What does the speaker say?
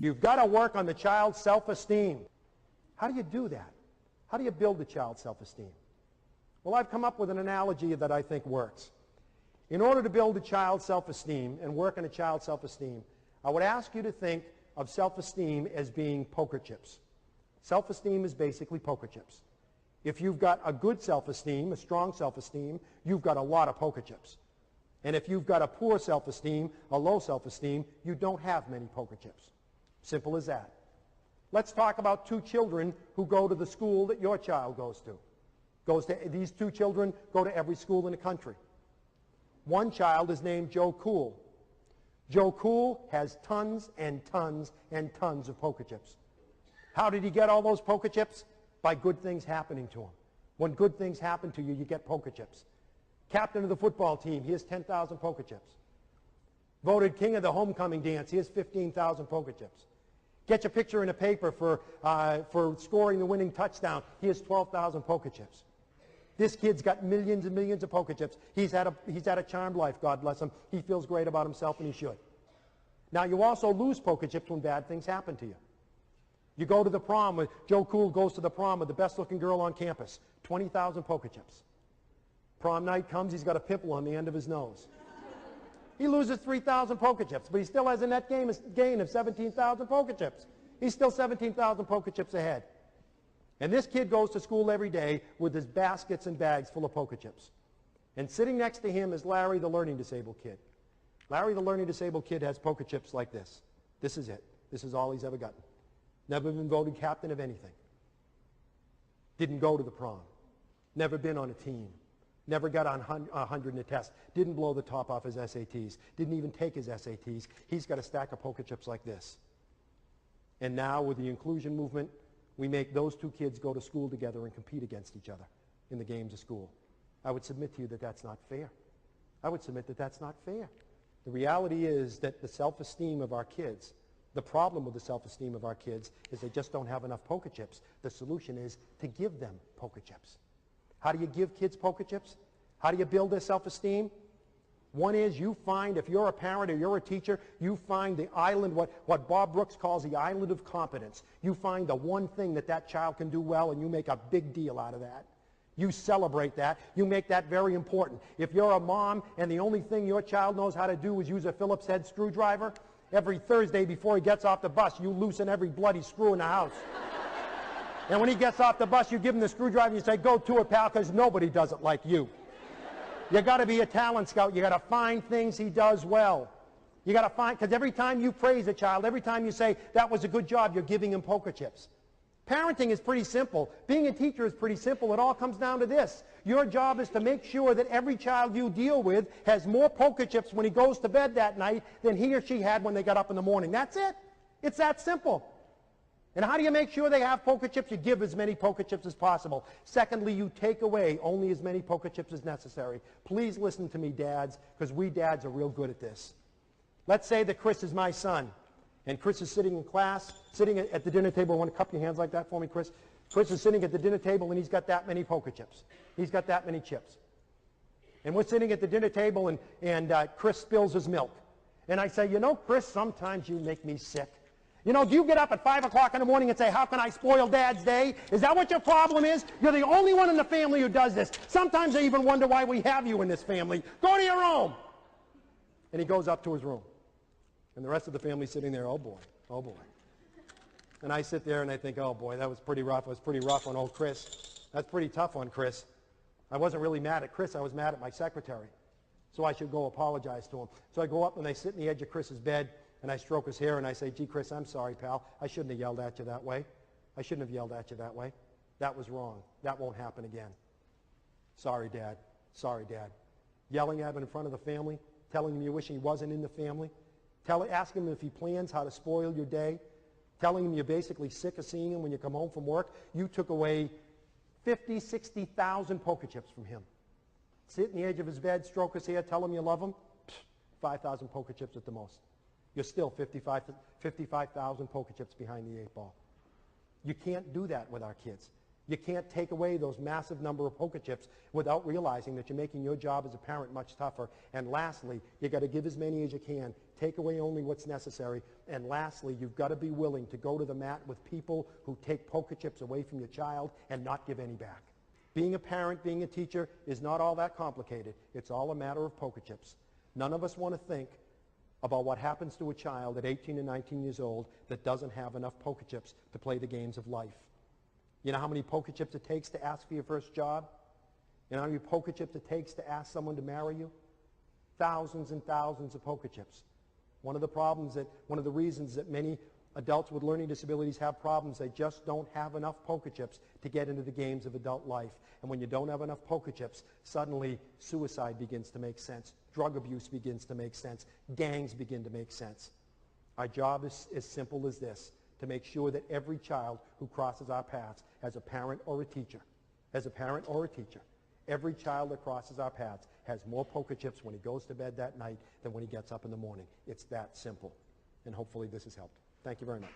You've got to work on the child's self-esteem. How do you do that? How do you build the child's self-esteem? Well, I've come up with an analogy that I think works. In order to build a child's self-esteem and work on a child's self-esteem, I would ask you to think of self-esteem as being poker chips. Self-esteem is basically poker chips. If you've got a good self-esteem, a strong self-esteem, you've got a lot of poker chips. And if you've got a poor self-esteem, a low self-esteem, you don't have many poker chips. Simple as that. Let's talk about two children who go to the school that your child goes to. These two children go to every school in the country. One child is named Joe Cool. Joe Cool has tons and tons and tons of poker chips. How did he get all those poker chips? By good things happening to him. When good things happen to you, you get poker chips. Captain of the football team, he has 10,000 poker chips. Voted king of the homecoming dance, he has 15,000 poker chips. Get your picture in a paper for scoring the winning touchdown, he has 12,000 poker chips. This kid's got millions and millions of poker chips. He's had a charmed life, God bless him. He feels great about himself, and he should. Now, you also lose poker chips when bad things happen to you. You go to the prom, Joe Cool goes to the prom with the best-looking girl on campus, 20,000 poker chips. Prom night comes, he's got a pimple on the end of his nose. He loses 3,000 poker chips, but he still has a net gain of 17,000 poker chips. He's still 17,000 poker chips ahead. And this kid goes to school every day with his baskets and bags full of poker chips. And sitting next to him is Larry, the learning disabled kid. Larry, the learning disabled kid, has poker chips like this. This is it. This is all he's ever gotten. Never been voted captain of anything. Didn't go to the prom. Never been on a team. Never got on 100 in a test. Didn't blow the top off his SATs. Didn't even take his SATs. He's got a stack of poker chips like this. And now with the inclusion movement, we make those two kids go to school together and compete against each other in the games of school. I would submit to you that that's not fair. I would submit that that's not fair. The reality is that the self-esteem of our kids, the problem with the self-esteem of our kids is they just don't have enough poker chips. The solution is to give them poker chips. How do you give kids poker chips? How do you build their self-esteem? One is you find, if you're a parent or you're a teacher, you find the island, what Bob Brooks calls the island of competence. You find the one thing that child can do well, and you make a big deal out of that. You celebrate that. You make that very important. If you're a mom and the only thing your child knows how to do is use a Phillips head screwdriver, every Thursday before he gets off the bus, you loosen every bloody screw in the house. And when he gets off the bus, you give him the screwdriver and you say, "Go to it, pal, because nobody does it like you." You got to be a talent scout. You got to find things he does well. You got to find, because every time you praise a child, every time you say, "That was a good job," you're giving him poker chips. Parenting is pretty simple. Being a teacher is pretty simple. It all comes down to this. Your job is to make sure that every child you deal with has more poker chips when he goes to bed that night than he or she had when they got up in the morning. That's it. It's that simple. And how do you make sure they have poker chips? You give as many poker chips as possible. Secondly, you take away only as many poker chips as necessary. Please listen to me, dads, because we dads are real good at this. Let's say that Chris is my son, and Chris is sitting in class, sitting at the dinner table. Want to cup your hands like that for me, Chris? Chris is sitting at the dinner table, and he's got that many poker chips. He's got that many chips. And we're sitting at the dinner table, and Chris spills his milk. And I say, "You know, Chris, sometimes you make me sick. You know, do you get up at 5 o'clock in the morning and say, 'How can I spoil Dad's day?' Is that what your problem is? You're the only one in the family who does this. Sometimes I even wonder why we have you in this family. Go to your room." And he goes up to his room. And the rest of the family's sitting there, "Oh boy, oh boy." And I sit there and I think, "Oh boy, that was pretty rough. It was pretty rough on old Chris. That's pretty tough on Chris." I wasn't really mad at Chris. I was mad at my secretary. So I should go apologize to him. So I go up and I sit in the edge of Chris's bed, and I stroke his hair, and I say, "Gee, Chris, I'm sorry, pal. I shouldn't have yelled at you that way. I shouldn't have yelled at you that way. That was wrong. That won't happen again. Sorry, Dad. Sorry, Dad." Yelling at him in front of the family, telling him you wish he wasn't in the family, asking him if he plans how to spoil your day, telling him you're basically sick of seeing him when you come home from work. You took away 50, 60,000 poker chips from him. Sit in the edge of his bed, stroke his hair, tell him you love him. 5,000 poker chips at the most. You're still 55,000 poker chips behind the 8 ball. You can't do that with our kids. You can't take away those massive number of poker chips without realizing that you're making your job as a parent much tougher. And lastly, you got to give as many as you can. Take away only what's necessary. And lastly, you've got to be willing to go to the mat with people who take poker chips away from your child and not give any back. Being a parent, being a teacher is not all that complicated. It's all a matter of poker chips. None of us want to think about what happens to a child at 18 and 19 years old that doesn't have enough poker chips to play the games of life. You know how many poker chips it takes to ask for your first job? You know how many poker chips it takes to ask someone to marry you? Thousands and thousands of poker chips. One of the reasons that many adults with learning disabilities have problems, they just don't have enough poker chips to get into the games of adult life. And when you don't have enough poker chips, suddenly suicide begins to make sense. Drug abuse begins to make sense. Gangs begin to make sense. Our job is as simple as this: to make sure that every child who crosses our paths, as a parent or a teacher, every child that crosses our paths has more poker chips when he goes to bed that night than when he gets up in the morning. It's that simple. And hopefully this has helped. Thank you very much.